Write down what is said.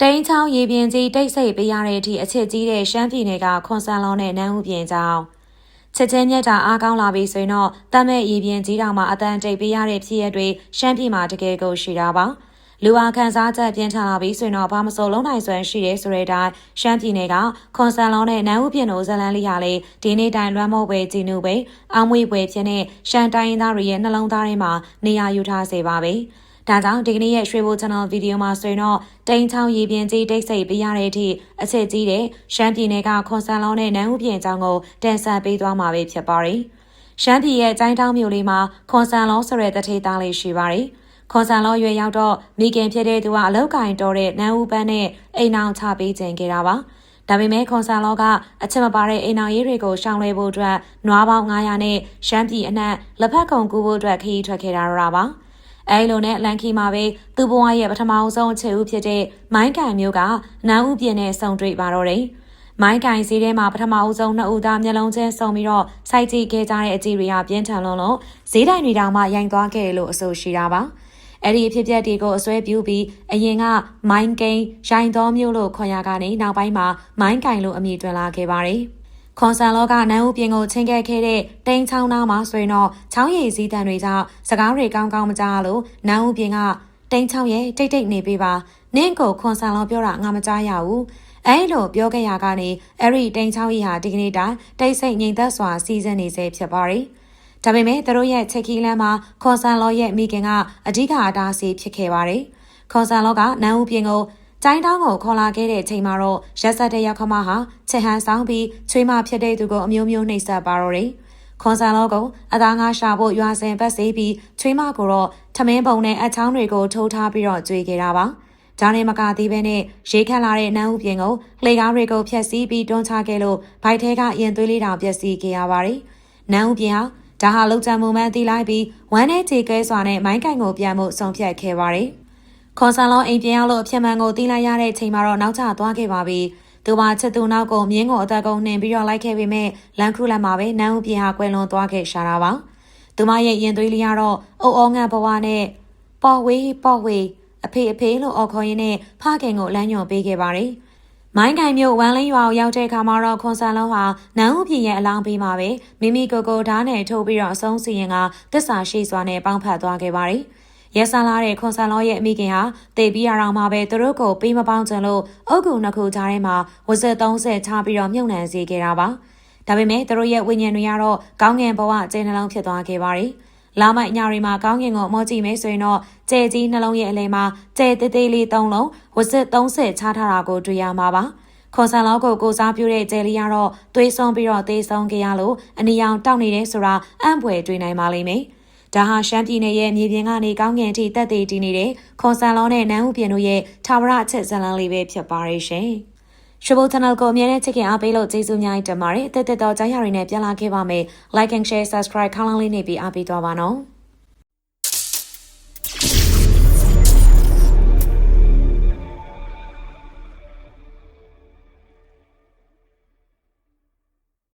တိန်းချောင်းရေပြင်ကြီးတိတ်ဆိတ်ပေးရတဲ့အထိအချစ်ကြီးတဲ့ရှမ်းပြည်နယ်ကခွန်ဆန်လောနဲ့နန်းဦးပြင်ကြောင်းချစ်ချင်းမြတ်တာအားကောင်းလာပြီဆိုရင်တော့တတ်မဲ့ရေပြင်ကြီးတောင်မှအတန်တိတ်ပေးရတဲ့ဖြစ်ရပ်တွေရှမ်းပြည်မှာတကယ်ကိုရှိတာပါလူအားခံစားချက်ပြင်းထန်လာပြီဆိုရင်တော့ဘာမစိုးလုံးနိုင်စွမ်းရှိတယ်ဆိုတဲ့အတိုင်းရှမ်းပြည်နယ်ကခွန်ဆန်လောနဲ့နန်းဦးပြင်တို့ဇလန်းလေးဟာလေဒီနေ့တိုင်လွမ်းမို့ပဲကြည်နူပဲအောင်မွေပွဲဖြစ်တဲ့ရှမ်းတိုင်းရင်းသားတွေရဲ့နှလုံးသားထဲမှာနေရာယူထားစေပါပဲဒါကြောင့်ဒီကနေ့ရဲ့ရွှေဘို channel ဗီဒီယိုမှာဆိုရင်တော့တိန်းချောင်းရေပြင်ကြီးတိတ်ဆိတ်ပေးရတဲ့အထိအချက်ကြီးတဲ့ရှမ်းပြည်နယ်ကခွန်ဆန်လောနဲ့နန်းဦးပြင်အကြောင်းကိုတင်ဆက်ပေးသွားမှာပဲဖြစ်ပါတယ်။ရှမ်းပြည်ရဲ့ကျိုင်းတောင်းမြို့လေးမှာခွန်ဆန်လောဆိုတဲ့တထေးသားလေးရှိပါတယ်။ခွန်ဆန်လောရွယ်ရောက်တော့မိခင်ဖြစ်တဲ့သူကအလောက်ကင်တော်တဲ့နန်းဦးပန်းနဲ့အိမ်အောင်ချပေးခြင်းခဲ့တာပါ။ဒါပေမဲ့ခွန်ဆန်လောကအချက်မပါတဲ့အိမ်အောင်ရေးတွေကိုရှောင်လွှဲဖို့အတွက်နွားပေါင်း900နဲ့ရှမ်းပြည်အနှံ့လက်ဖက်ကုံကူဖို့အတွက်ခရီးထွက်ခဲ့တာတော့ပါ။အဲလိုနဲ့လန်ခီမှာပဲသူ့ဘဝရဲ့ပထမဆုံးချစ်ဦးဖြစ်တဲ့မိုင်းကန်မျိုးကနန်းဦးပြင်နဲ့ဆုံတွေ့ပါတော့တယ်။မိုင်းကန်စီးထဲမှာပထမဆုံးနှစ်ဦးသားမျက်လုံးချင်းဆုံပြီးတော့စိုက်ကြည့်ခဲ့ကြတဲ့အကြည့်တွေကပြင်းထန်လွန်းလို့ဈေးတိုင်တွေတောင်မှရိုင်သွားခဲ့လို့အဆိုရှိတာပါ။အဲ့ဒီအဖြစ်အပျက်တွေကိုအစွဲပြုပြီးအရင်ကမိုင်းကိန်းရိုင်တော်မျိုးလို့ခေါ်ရကနေနောက်ပိုင်းမှာမိုင်းကန်လို့အမည်တွင်လာခဲ့ပါတယ်။ခွန်ဆန်လောကနန်းဦးပြင်ကိုချင်းခဲ့ခဲ့တဲ့တိန်းချောင်းသားမှာဆိုရင်တော့ချောင်းရည်စည်းတန်တွေကြောင့်စကားတွေကောင်းကောင်းမကြားလို့နန်းဦးပြင်ကတိန်းချောင်းရဲ့တိတ်တိတ်နေပေးပါနင့်ကိုခွန်ဆန်လောပြောတာငါမကြားရဘူးအဲလိုပြောခဲ့ရကနေအဲ့ဒီတိန်းချောင်းကြီးဟာဒီကနေ့တိုင်တိတ်ဆိတ်ငြိမ်သက်စွာစီးစင်းနေစေဖြစ်ပါတယ်ဒါပေမဲ့သူတို့ရဲ့ချက်ကီလန်းမှာခွန်ဆန်လောရဲ့မိခင်ကအဓိကအတားအဆီးဖြစ်ခဲ့ပါတယ်ခွန်ဆန်လောကနန်းဦးပြင်ကိုကျိုင်းတောင်းကိုခေါ်လာခဲ့တဲ့ချိန်မှာတော့ရက်ဆက်တဲ့ရောက်ခမဟာချက်ဟန်ဆောင်ပြီးချွေးမဖြစ်တဲ့သူကိုအမျိုးမျိုးနှိပ်စက်ပါတော့တယ်။ခွန်ဆန်လောကအသားငါရှာဖို့ရွာစင်ပတ်စေးပြီးချွေးမကိုတော့ထမင်းပုံနဲ့အချောင်းတွေကိုထိုးထားပြီးတော့ကြွေခဲ့တာပါ။ဒါနဲ့မကသေးပဲနဲ့ရေခတ်လာတဲ့နန်းဦးပြင်ကိုလှေကားတွေကိုဖျက်ဆီးပြီးတွန်းချခဲ့လို့ဘိုက်ထဲကရင်သွေးလေးတောင်ပျက်စီးခဲ့ရပါတယ်။နန်းဦးပြင်ဟာဒါဟာလုံခြံမှုမှန်းသိလိုက်ပြီးဝမ်းနဲ့ကြေကဲစွာနဲ့မိုင်းကန်ကိုပြန်မှုဆုံးဖြတ်ခဲ့ပါတယ်။ခွန်ဆန်လောအိမ်ပြန်ရောက်လို့အဖြစ်မှန်ကိုသိလိုက်ရတဲ့ချိန်မှာတော့နောက်ကျသွားခဲ့ပါပြီ။သူမချစ်သူနောက်ကိုမြင်းကိုအသက်ကုန်နှင်ပြီးတော့လိုက်ခဲ့ပေမဲ့လန်ခူလန်မှာပဲနန်းဦးပြင်ဟာကွယ်လွန်သွားခဲ့ရှာတာပါ။သူမရဲ့ရင်သွေးလေးကတော့အုပ်အောငတ်ဘဝနဲ့ပေါ်ဝေးအဖေလို့အော်ခေါ်ရင်းနဲ့ဖခင်ကိုလမ်းညွှန်ပေးခဲ့ပါတယ်။မိုင်းကင်မြို့ဝမ်းလင်းရွာကိုရောက်တဲ့အခါမှာတော့ခွန်ဆန်လောဟာနန်းဦးပြင်ရဲ့အလောင်းပေးမှာပဲမိမိကိုဓာတ်နဲ့ထိုးပြီးတော့အဆုံးစီရင်ကသစ္စာရှိစွာနဲ့ပေါင်းဖက်သွားခဲ့ပါတယ်။ရဲဆန်လာတဲ့ခွန်ဆန်လောရဲ့အမိခင်ဟာတေပြီးရအောင်မှာပဲသူတို့ကိုပေးမပေါင်းချင်လို့အုတ်ကူနှစ်ခုကြားထဲမှာဝဇက်30ချပြီးတော့မြုပ်နှံစေခဲ့တာပါဒါပေမဲ့သူတို့ရဲ့ဝိညာဉ်တွေကတော့ကောင်းငင်ဘဝကျဲနှလုံးဖြစ်သွားခဲ့ပါတယ်လာမိုက်ညတွေမှာကောင်းငင်ကိုမောကြည့်မယ်ဆိုရင်တော့ကျဲကြီးနှလုံးရဲ့အလဲမှာကျဲသေးသေးလေး3လုံးဝဇက်30ချထားတာကိုတွေ့ရမှာပါခွန်ဆန်လောကိုစားပြုတဲ့ကျဲလေးကတော့သွေးဆုံးပြီးတော့သေးဆုံးခဲ့ရလို့အနီရောင်တောက်နေတယ်ဆိုတာအံ့ဖွယ်တွေ့နိုင်ပါလိမ့်မယ်ဒါဟာရှမ်းပြည်နယ်ရဲ့မြေပြင်ကနေကောင်းကင်ထိတက်သေးတည်နေတဲ့ခွန်ဆန်လောနဲ့နန်းဦးပြင်တို့ရဲ့ထာဝရအချက်ဇလန်းလေးပဲဖြစ်ပါရဲ့ရှင်။ရွှေဘို channel ကိုအမြဲတမ်းချစ်ခင်အားပေးလို့ကျေးဇူးများတင်ပါတယ်။တက်တော့ကြားရရည်နဲ့ပြန်လာခဲ့ပါမယ်။ Like and share subscribe ခေါင်းလောင်းလေးနေပြီးအားပေးသွားပါနော်။